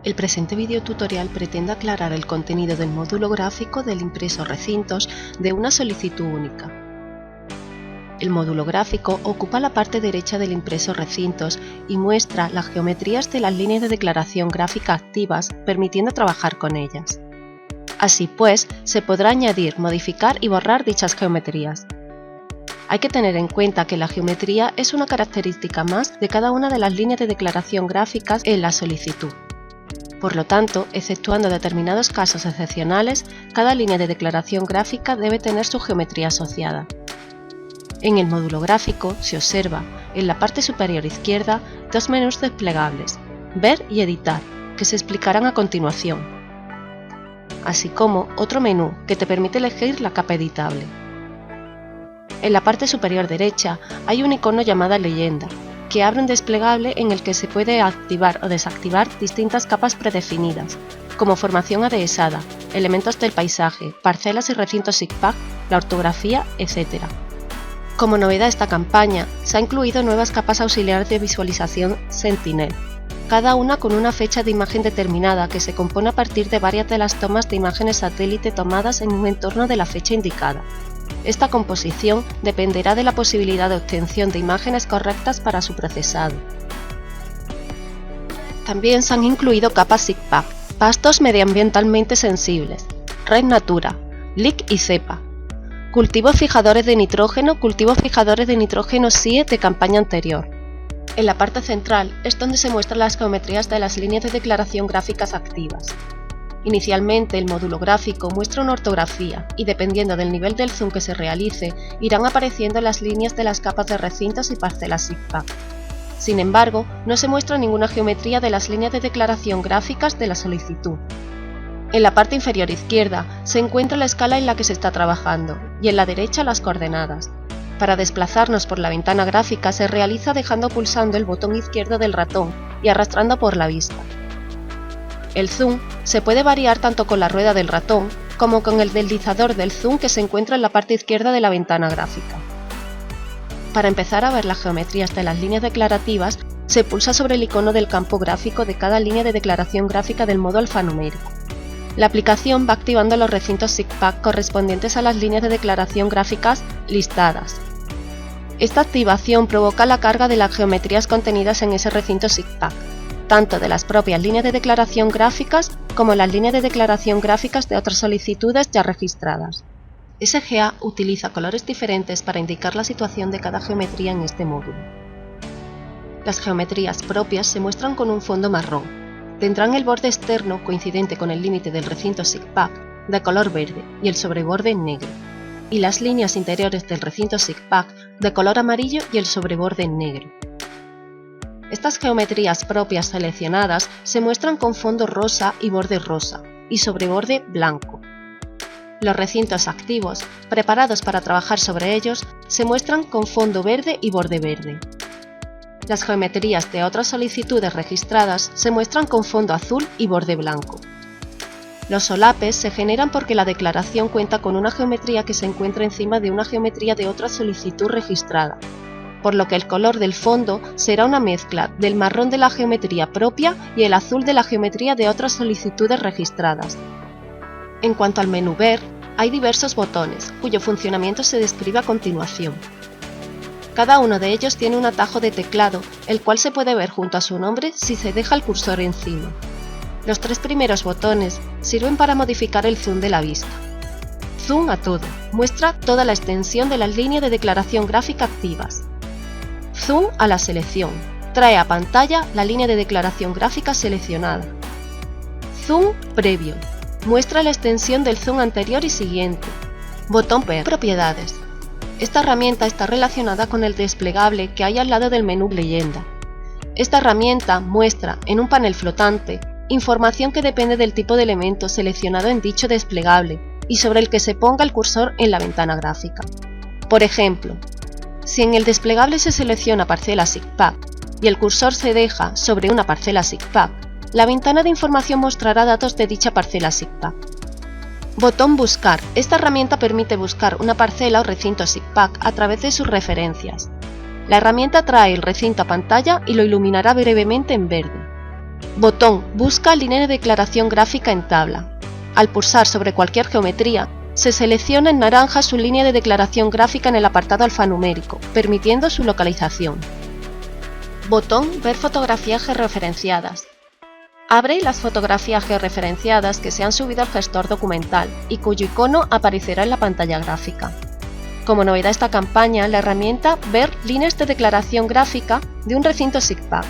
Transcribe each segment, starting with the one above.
El presente video tutorial pretende aclarar el contenido del módulo gráfico del impreso recintos de una solicitud única. El módulo gráfico ocupa la parte derecha del impreso recintos y muestra las geometrías de las líneas de declaración gráfica activas, permitiendo trabajar con ellas. Así pues, se podrá añadir, modificar y borrar dichas geometrías. Hay que tener en cuenta que la geometría es una característica más de cada una de las líneas de declaración gráficas en la solicitud. Por lo tanto, exceptuando determinados casos excepcionales, cada línea de declaración gráfica debe tener su geometría asociada. En el módulo gráfico se observa, en la parte superior izquierda, dos menús desplegables, Ver y Editar, que se explicarán a continuación, así como otro menú que te permite elegir la capa editable. En la parte superior derecha hay un icono llamado Leyenda, que abre un desplegable en el que se puede activar o desactivar distintas capas predefinidas, como formación adhesada, elementos del paisaje, parcelas y recintos zigzag, la ortografía, etc. Como novedad de esta campaña, se han incluido nuevas capas auxiliares de visualización Sentinel, cada una con una fecha de imagen determinada que se compone a partir de varias de las tomas de imágenes satélite tomadas en un entorno de la fecha indicada. Esta composición dependerá de la posibilidad de obtención de imágenes correctas para su procesado. También se han incluido capas zigzag, pastos medioambientalmente sensibles, Red Natura, LIC y cepa, cultivos fijadores de nitrógeno SIE de campaña anterior. En la parte central es donde se muestran las geometrías de las líneas de declaración gráficas activas. Inicialmente el módulo gráfico muestra una ortografía y dependiendo del nivel del zoom que se realice, irán apareciendo las líneas de las capas de recintos y parcelas zigzag. Sin embargo, no se muestra ninguna geometría de las líneas de declaración gráficas de la solicitud. En la parte inferior izquierda se encuentra la escala en la que se está trabajando y en la derecha las coordenadas. Para desplazarnos por la ventana gráfica se realiza dejando pulsando el botón izquierdo del ratón y arrastrando por la vista. El zoom se puede variar tanto con la rueda del ratón como con el deslizador del zoom que se encuentra en la parte izquierda de la ventana gráfica. Para empezar a ver las geometrías de las líneas declarativas, se pulsa sobre el icono del campo gráfico de cada línea de declaración gráfica del modo alfanumérico. La aplicación va activando los recintos zigzag correspondientes a las líneas de declaración gráficas listadas. Esta activación provoca la carga de las geometrías contenidas en ese recinto zigzag, tanto de las propias líneas de declaración gráficas como las líneas de declaración gráficas de otras solicitudes ya registradas. SGA utiliza colores diferentes para indicar la situación de cada geometría en este módulo. Las geometrías propias se muestran con un fondo marrón. Tendrán el borde externo coincidente con el límite del recinto zigzag de color verde y el sobreborde negro, y las líneas interiores del recinto zigzag de color amarillo y el sobreborde negro. Estas geometrías propias seleccionadas se muestran con fondo rosa y borde rosa, y sobreborde blanco. Los recintos activos, preparados para trabajar sobre ellos, se muestran con fondo verde y borde verde. Las geometrías de otras solicitudes registradas se muestran con fondo azul y borde blanco. Los solapes se generan porque la declaración cuenta con una geometría que se encuentra encima de una geometría de otra solicitud registrada, por lo que el color del fondo será una mezcla del marrón de la geometría propia y el azul de la geometría de otras solicitudes registradas. En cuanto al menú Ver, hay diversos botones, cuyo funcionamiento se describe a continuación. Cada uno de ellos tiene un atajo de teclado, el cual se puede ver junto a su nombre si se deja el cursor encima. Los tres primeros botones sirven para modificar el zoom de la vista. Zoom a todo, muestra toda la extensión de las líneas de declaración gráfica activas. Zoom a la selección, trae a pantalla la línea de declaración gráfica seleccionada. Zoom previo, muestra la extensión del zoom anterior y siguiente. Botón Ver propiedades. Esta herramienta está relacionada con el desplegable que hay al lado del menú Leyenda. Esta herramienta muestra, en un panel flotante, información que depende del tipo de elemento seleccionado en dicho desplegable y sobre el que se ponga el cursor en la ventana gráfica. Por ejemplo, si en el desplegable se selecciona parcela zigzag y el cursor se deja sobre una parcela zigzag, la ventana de información mostrará datos de dicha parcela zigzag. Botón Buscar. Esta herramienta permite buscar una parcela o recinto zigzag a través de sus referencias. La herramienta trae el recinto a pantalla y lo iluminará brevemente en verde. Botón Busca línea de declaración gráfica en tabla. Al pulsar sobre cualquier geometría, se selecciona en naranja su línea de declaración gráfica en el apartado alfanumérico, permitiendo su localización. Botón Ver fotografías georreferenciadas. Abre las fotografías georreferenciadas que se han subido al gestor documental y cuyo icono aparecerá en la pantalla gráfica. Como novedad de esta campaña, la herramienta Ver líneas de declaración gráfica de un recinto SIGPAC.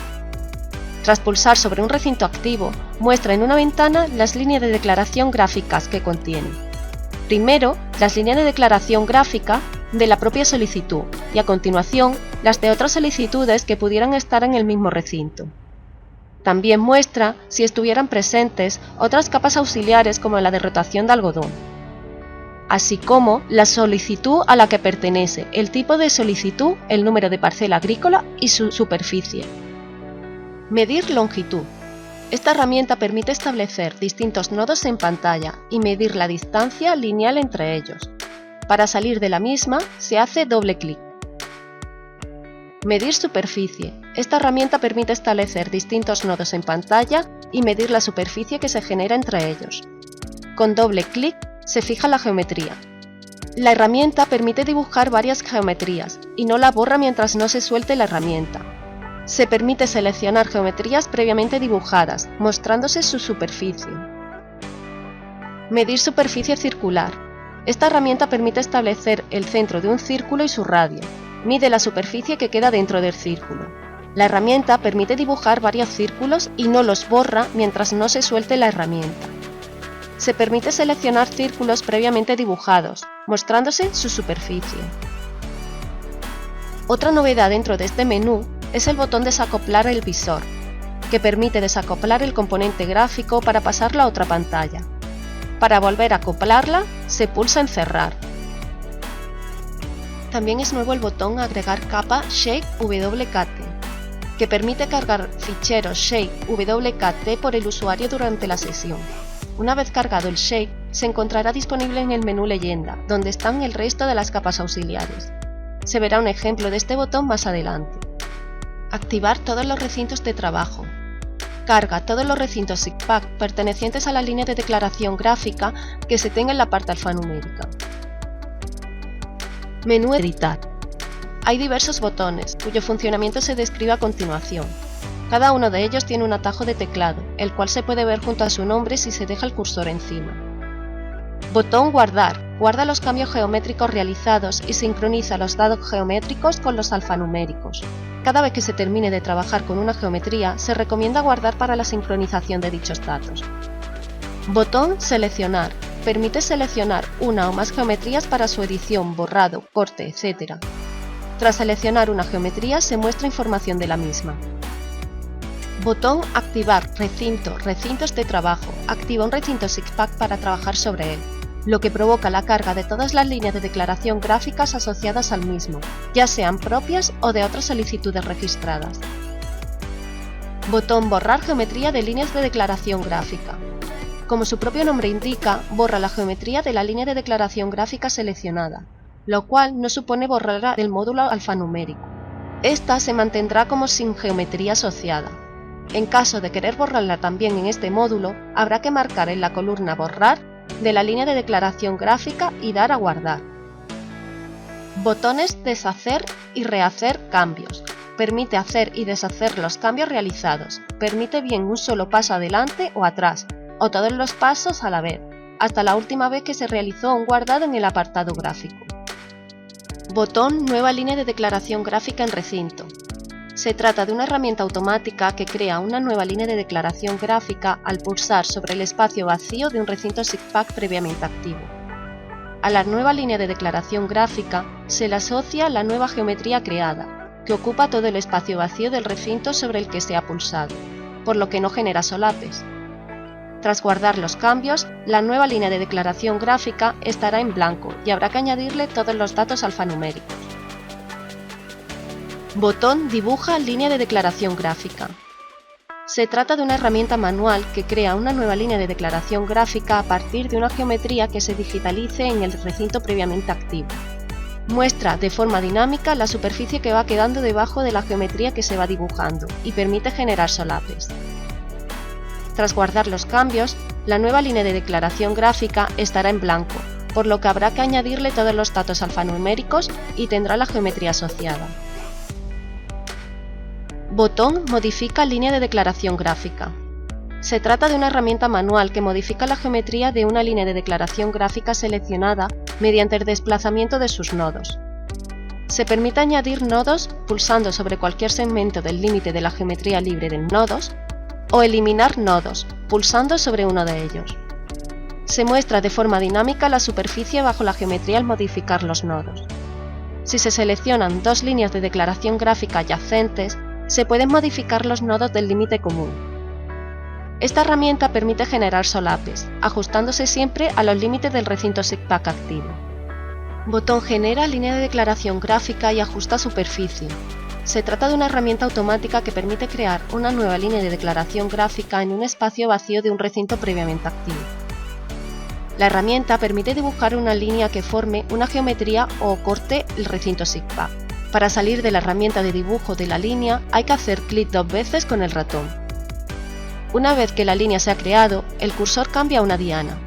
Tras pulsar sobre un recinto activo, muestra en una ventana las líneas de declaración gráficas que contiene. Primero, las líneas de declaración gráfica de la propia solicitud y a continuación las de otras solicitudes que pudieran estar en el mismo recinto. También muestra, si estuvieran presentes, otras capas auxiliares como la de rotación de algodón, así como la solicitud a la que pertenece, el tipo de solicitud, el número de parcela agrícola y su superficie. Medir longitud. Esta herramienta permite establecer distintos nodos en pantalla y medir la distancia lineal entre ellos. Para salir de la misma, se hace doble clic. Medir superficie. Esta herramienta permite establecer distintos nodos en pantalla y medir la superficie que se genera entre ellos. Con doble clic se fija la geometría. La herramienta permite dibujar varias geometrías y no la borra mientras no se suelte la herramienta. Se permite seleccionar geometrías previamente dibujadas, mostrándose su superficie. Medir superficie circular. Esta herramienta permite establecer el centro de un círculo y su radio. Mide la superficie que queda dentro del círculo. La herramienta permite dibujar varios círculos y no los borra mientras no se suelte la herramienta. Se permite seleccionar círculos previamente dibujados, mostrándose su superficie. Otra novedad dentro de este menú es el botón Desacoplar el visor, que permite desacoplar el componente gráfico para pasarlo a otra pantalla. Para volver a acoplarla, se pulsa en Cerrar. También es nuevo el botón Agregar capa Shape WKT, que permite cargar ficheros Shape WKT por el usuario durante la sesión. Una vez cargado el Shape, se encontrará disponible en el menú Leyenda, donde están el resto de las capas auxiliares. Se verá un ejemplo de este botón más adelante. Activar todos los recintos de trabajo. Carga todos los recintos SIGPAC pertenecientes a la línea de declaración gráfica que se tenga en la parte alfanumérica. Menú Editar. Hay diversos botones, cuyo funcionamiento se describe a continuación. Cada uno de ellos tiene un atajo de teclado, el cual se puede ver junto a su nombre si se deja el cursor encima. Botón Guardar. Guarda los cambios geométricos realizados y sincroniza los datos geométricos con los alfanuméricos. Cada vez que se termine de trabajar con una geometría, se recomienda guardar para la sincronización de dichos datos. Botón Seleccionar. Permite seleccionar una o más geometrías para su edición, borrado, corte, etc. Tras seleccionar una geometría, se muestra información de la misma. Botón Activar recinto, recintos de trabajo. Activa un recinto SIGPAC para trabajar sobre él, lo que provoca la carga de todas las líneas de declaración gráficas asociadas al mismo, ya sean propias o de otras solicitudes registradas. Botón Borrar geometría de líneas de declaración gráfica. Como su propio nombre indica, borra la geometría de la línea de declaración gráfica seleccionada, lo cual no supone borrarla del módulo alfanumérico. Esta se mantendrá como sin geometría asociada. En caso de querer borrarla también en este módulo, habrá que marcar en la columna Borrar de la línea de declaración gráfica y dar a guardar. Botones Deshacer y rehacer cambios. Permite hacer y deshacer los cambios realizados. Permite bien un solo paso adelante o atrás, o todos los pasos a la vez, hasta la última vez que se realizó un guardado en el apartado gráfico. Botón Nueva línea de declaración gráfica en recinto. Se trata de una herramienta automática que crea una nueva línea de declaración gráfica al pulsar sobre el espacio vacío de un recinto SIGPAC previamente activo. A la nueva línea de declaración gráfica se le asocia la nueva geometría creada, que ocupa todo el espacio vacío del recinto sobre el que se ha pulsado, por lo que no genera solapes. Tras guardar los cambios, la nueva línea de declaración gráfica estará en blanco y habrá que añadirle todos los datos alfanuméricos. Botón Dibuja línea de declaración gráfica. Se trata de una herramienta manual que crea una nueva línea de declaración gráfica a partir de una geometría que se digitalice en el recinto previamente activo. Muestra de forma dinámica la superficie que va quedando debajo de la geometría que se va dibujando y permite generar solapes. Tras guardar los cambios, la nueva línea de declaración gráfica estará en blanco, por lo que habrá que añadirle todos los datos alfanuméricos y tendrá la geometría asociada. Botón modifica línea de declaración gráfica. Se trata de una herramienta manual que modifica la geometría de una línea de declaración gráfica seleccionada mediante el desplazamiento de sus nodos. Se permite añadir nodos pulsando sobre cualquier segmento del límite de la geometría libre de nodos o eliminar nodos pulsando sobre uno de ellos. Se muestra de forma dinámica la superficie bajo la geometría al modificar los nodos. Si se seleccionan dos líneas de declaración gráfica adyacentes, se pueden modificar los nodos del límite común. Esta herramienta permite generar solapes, ajustándose siempre a los límites del recinto SIGPACK activo. Botón genera línea de declaración gráfica y ajusta superficie. Se trata de una herramienta automática que permite crear una nueva línea de declaración gráfica en un espacio vacío de un recinto previamente activo. La herramienta permite dibujar una línea que forme una geometría o corte el recinto SIGPACK. Para salir de la herramienta de dibujo de la línea hay que hacer clic 2 veces con el ratón. Una vez que la línea se ha creado, el cursor cambia a una diana.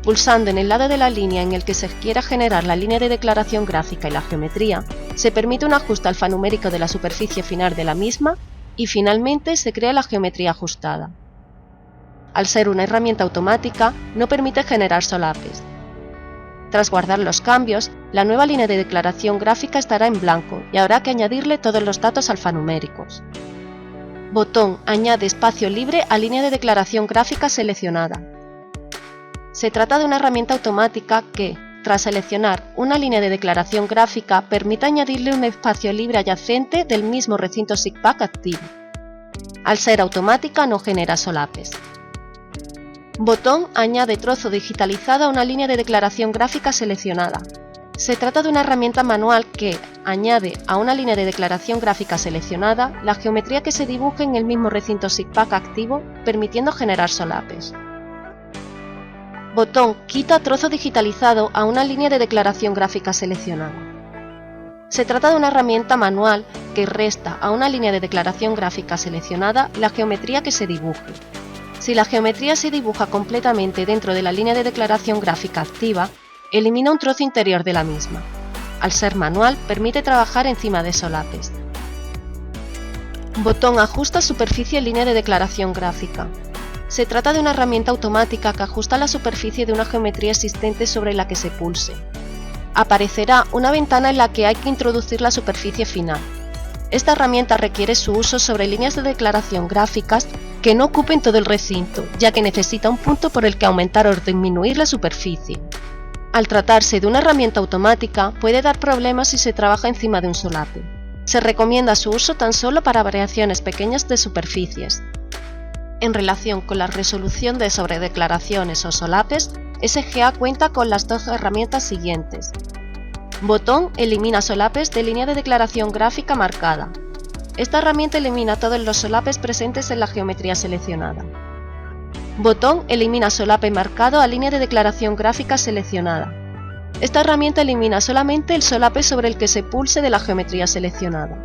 Pulsando en el lado de la línea en el que se quiera generar la línea de declaración gráfica y la geometría, se permite un ajuste alfanumérico de la superficie final de la misma y finalmente se crea la geometría ajustada. Al ser una herramienta automática, no permite generar solapes. Tras guardar los cambios, la nueva línea de declaración gráfica estará en blanco y habrá que añadirle todos los datos alfanuméricos. Botón añade espacio libre a línea de declaración gráfica seleccionada. Se trata de una herramienta automática que, tras seleccionar una línea de declaración gráfica, permite añadirle un espacio libre adyacente del mismo recinto SIGPACK activo. Al ser automática no genera solapes. Botón añade trozo digitalizado a una línea de declaración gráfica seleccionada. Se trata de una herramienta manual que añade a una línea de declaración gráfica seleccionada la geometría que se dibuje en el mismo recinto SIGPACK activo, permitiendo generar solapes. Botón quita trozo digitalizado a una línea de declaración gráfica seleccionada. Se trata de una herramienta manual que resta a una línea de declaración gráfica seleccionada la geometría que se dibuje. Si la geometría se dibuja completamente dentro de la línea de declaración gráfica activa, elimina un trozo interior de la misma. Al ser manual, permite trabajar encima de solapes. Botón ajusta superficie línea de declaración gráfica. Se trata de una herramienta automática que ajusta la superficie de una geometría existente sobre la que se pulse. Aparecerá una ventana en la que hay que introducir la superficie final. Esta herramienta requiere su uso sobre líneas de declaración gráficas que no ocupen todo el recinto, ya que necesita un punto por el que aumentar o disminuir la superficie. Al tratarse de una herramienta automática, puede dar problemas si se trabaja encima de un solape. Se recomienda su uso tan solo para variaciones pequeñas de superficies. En relación con la resolución de sobredeclaraciones o solapes, SGA cuenta con las dos herramientas siguientes. Botón elimina solapes de línea de declaración gráfica marcada. Esta herramienta elimina todos los solapes presentes en la geometría seleccionada. Botón elimina solape marcado a línea de declaración gráfica seleccionada. Esta herramienta elimina solamente el solape sobre el que se pulse de la geometría seleccionada.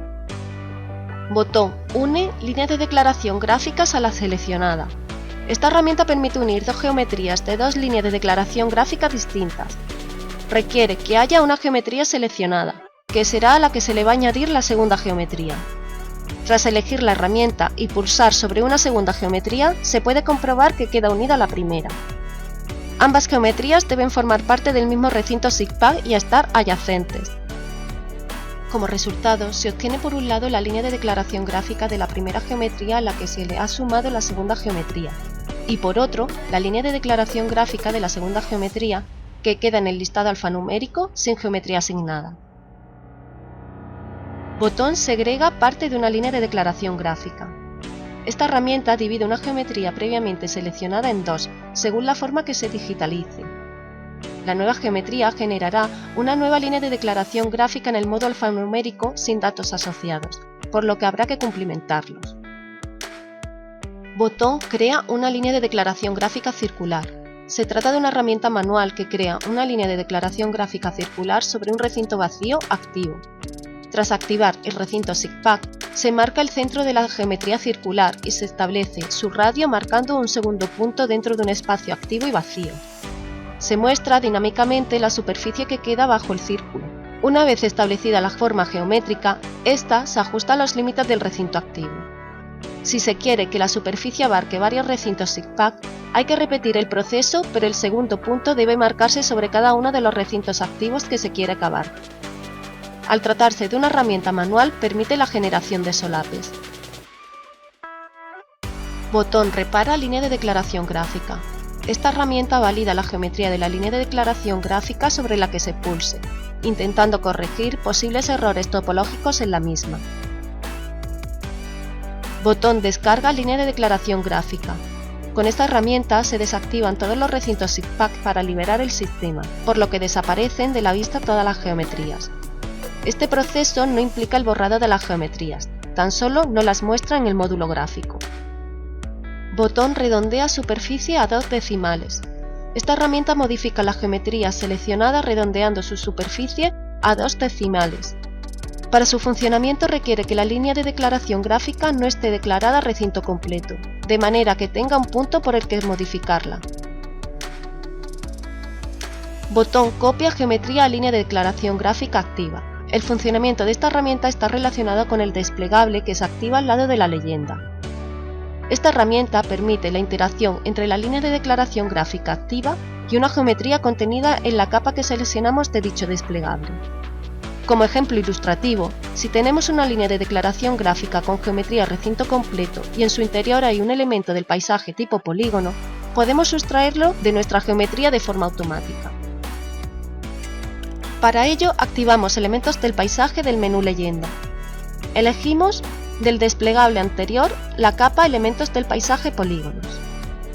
Botón une líneas de declaración gráficas a la seleccionada. Esta herramienta permite unir dos geometrías de dos líneas de declaración gráfica distintas. Requiere que haya una geometría seleccionada, que será a la que se le va a añadir la segunda geometría. Tras elegir la herramienta y pulsar sobre una segunda geometría, se puede comprobar que queda unida a la primera. Ambas geometrías deben formar parte del mismo recinto SIGPACK y estar adyacentes. Como resultado, se obtiene por un lado la línea de declaración gráfica de la primera geometría a la que se le ha sumado la segunda geometría, y por otro, la línea de declaración gráfica de la segunda geometría que queda en el listado alfanumérico sin geometría asignada. Botón segrega parte de una línea de declaración gráfica. Esta herramienta divide una geometría previamente seleccionada en dos, según la forma que se digitalice. La nueva geometría generará una nueva línea de declaración gráfica en el modo alfanumérico sin datos asociados, por lo que habrá que cumplimentarlos. Botón crea una línea de declaración gráfica circular. Se trata de una herramienta manual que crea una línea de declaración gráfica circular sobre un recinto vacío activo. Tras activar el recinto SIGPACK, se marca el centro de la geometría circular y se establece su radio marcando un segundo punto dentro de un espacio activo y vacío. Se muestra dinámicamente la superficie que queda bajo el círculo. Una vez establecida la forma geométrica, esta se ajusta a los límites del recinto activo. Si se quiere que la superficie abarque varios recintos zigzag, hay que repetir el proceso, pero el segundo punto debe marcarse sobre cada uno de los recintos activos que se quiere que abarque. Al tratarse de una herramienta manual, permite la generación de solapes. Botón repara línea de declaración gráfica. Esta herramienta valida la geometría de la línea de declaración gráfica sobre la que se pulse, intentando corregir posibles errores topológicos en la misma. Botón descarga línea de declaración gráfica. Con esta herramienta se desactivan todos los recintos zigzag para liberar el sistema, por lo que desaparecen de la vista todas las geometrías. Este proceso no implica el borrado de las geometrías, tan solo no las muestra en el módulo gráfico. Botón redondea superficie a 2 decimales. Esta herramienta modifica la geometría seleccionada redondeando su superficie a 2 decimales. Para su funcionamiento requiere que la línea de declaración gráfica no esté declarada recinto completo, de manera que tenga un punto por el que modificarla. Botón copia geometría a línea de declaración gráfica activa. El funcionamiento de esta herramienta está relacionado con el desplegable que se activa al lado de la leyenda. Esta herramienta permite la interacción entre la línea de declaración gráfica activa y una geometría contenida en la capa que seleccionamos de dicho desplegable. Como ejemplo ilustrativo, si tenemos una línea de declaración gráfica con geometría recinto completo y en su interior hay un elemento del paisaje tipo polígono, podemos sustraerlo de nuestra geometría de forma automática. Para ello, activamos elementos del paisaje del menú leyenda. Elegimos del desplegable anterior la capa elementos del paisaje polígonos.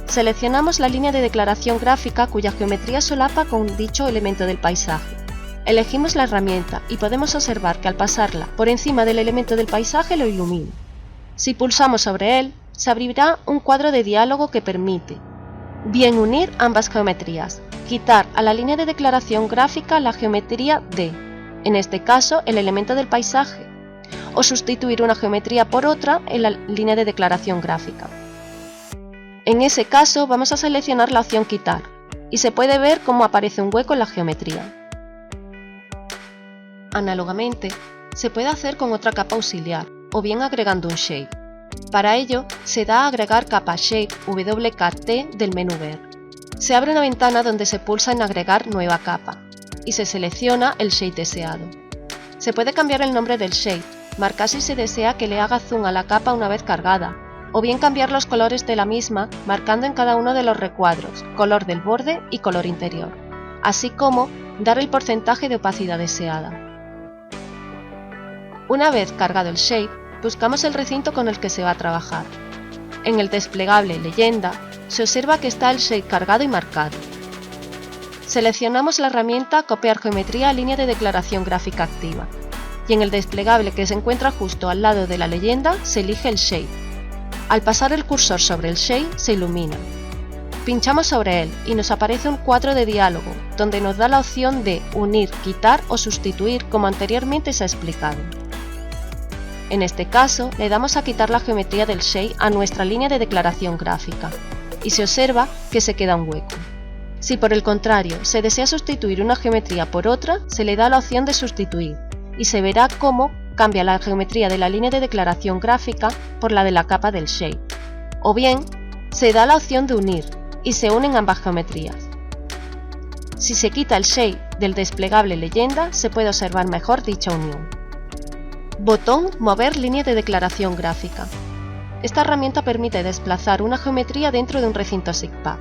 Seleccionamos la línea de declaración gráfica cuya geometría solapa con dicho elemento del paisaje. Elegimos la herramienta y podemos observar que al pasarla por encima del elemento del paisaje lo ilumina. Si pulsamos sobre él, se abrirá un cuadro de diálogo que permite bien unir ambas geometrías, quitar a la línea de declaración gráfica la geometría D, en este caso el elemento del paisaje, o sustituir una geometría por otra en la línea de declaración gráfica. En ese caso vamos a seleccionar la opción quitar y se puede ver cómo aparece un hueco en la geometría. Análogamente, se puede hacer con otra capa auxiliar o bien agregando un shape. Para ello, se da a agregar capa shape WKT del menú ver. Se abre una ventana donde se pulsa en agregar nueva capa y se selecciona el shape deseado. Se puede cambiar el nombre del shape, marcar si se desea que le haga zoom a la capa una vez cargada, o bien cambiar los colores de la misma marcando en cada uno de los recuadros, color del borde y color interior, así como dar el porcentaje de opacidad deseada. Una vez cargado el shape, buscamos el recinto con el que se va a trabajar. En el desplegable leyenda, se observa que está el shape cargado y marcado. Seleccionamos la herramienta copiar geometría a línea de declaración gráfica activa, y en el desplegable que se encuentra justo al lado de la leyenda se elige el shape. Al pasar el cursor sobre el shape se ilumina. Pinchamos sobre él y nos aparece un cuadro de diálogo, donde nos da la opción de unir, quitar o sustituir como anteriormente se ha explicado. En este caso, le damos a quitar la geometría del shape a nuestra línea de declaración gráfica, y se observa que se queda un hueco. Si por el contrario se desea sustituir una geometría por otra, se le da la opción de sustituir, y se verá cómo cambia la geometría de la línea de declaración gráfica por la de la capa del shape. O bien, se da la opción de unir, y se unen ambas geometrías. Si se quita el shape del desplegable leyenda, se puede observar mejor dicha unión. Botón mover línea de declaración gráfica. Esta herramienta permite desplazar una geometría dentro de un recinto zigzag.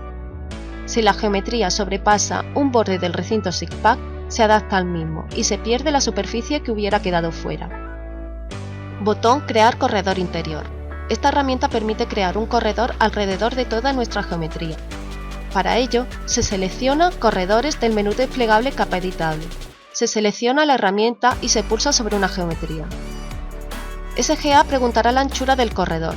Si la geometría sobrepasa un borde del recinto zigzag, se adapta al mismo y se pierde la superficie que hubiera quedado fuera. Botón crear corredor interior. Esta herramienta permite crear un corredor alrededor de toda nuestra geometría. Para ello, se selecciona corredores del menú desplegable capa editable. Se selecciona la herramienta y se pulsa sobre una geometría. SGA preguntará la anchura del corredor.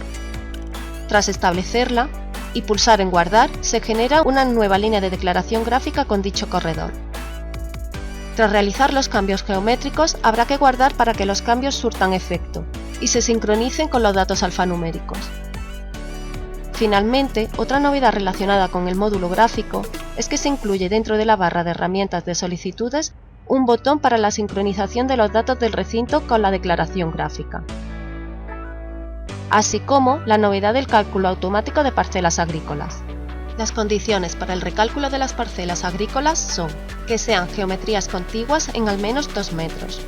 Tras establecerla y pulsar en guardar, se genera una nueva línea de declaración gráfica con dicho corredor. Tras realizar los cambios geométricos, habrá que guardar para que los cambios surtan efecto, y se sincronicen con los datos alfanuméricos. Finalmente, otra novedad relacionada con el módulo gráfico es que se incluye dentro de la barra de herramientas de solicitudes un botón para la sincronización de los datos del recinto con la declaración gráfica, así como la novedad del cálculo automático de parcelas agrícolas. Las condiciones para el recálculo de las parcelas agrícolas son que sean geometrías contiguas en al menos 2 metros,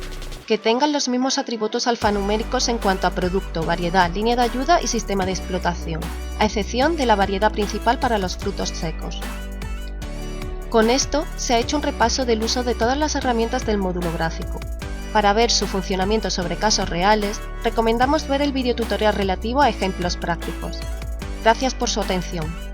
que tengan los mismos atributos alfanuméricos en cuanto a producto, variedad, línea de ayuda y sistema de explotación, a excepción de la variedad principal para los frutos secos. Con esto se ha hecho un repaso del uso de todas las herramientas del módulo gráfico. Para ver su funcionamiento sobre casos reales, recomendamos ver el videotutorial relativo a ejemplos prácticos. Gracias por su atención.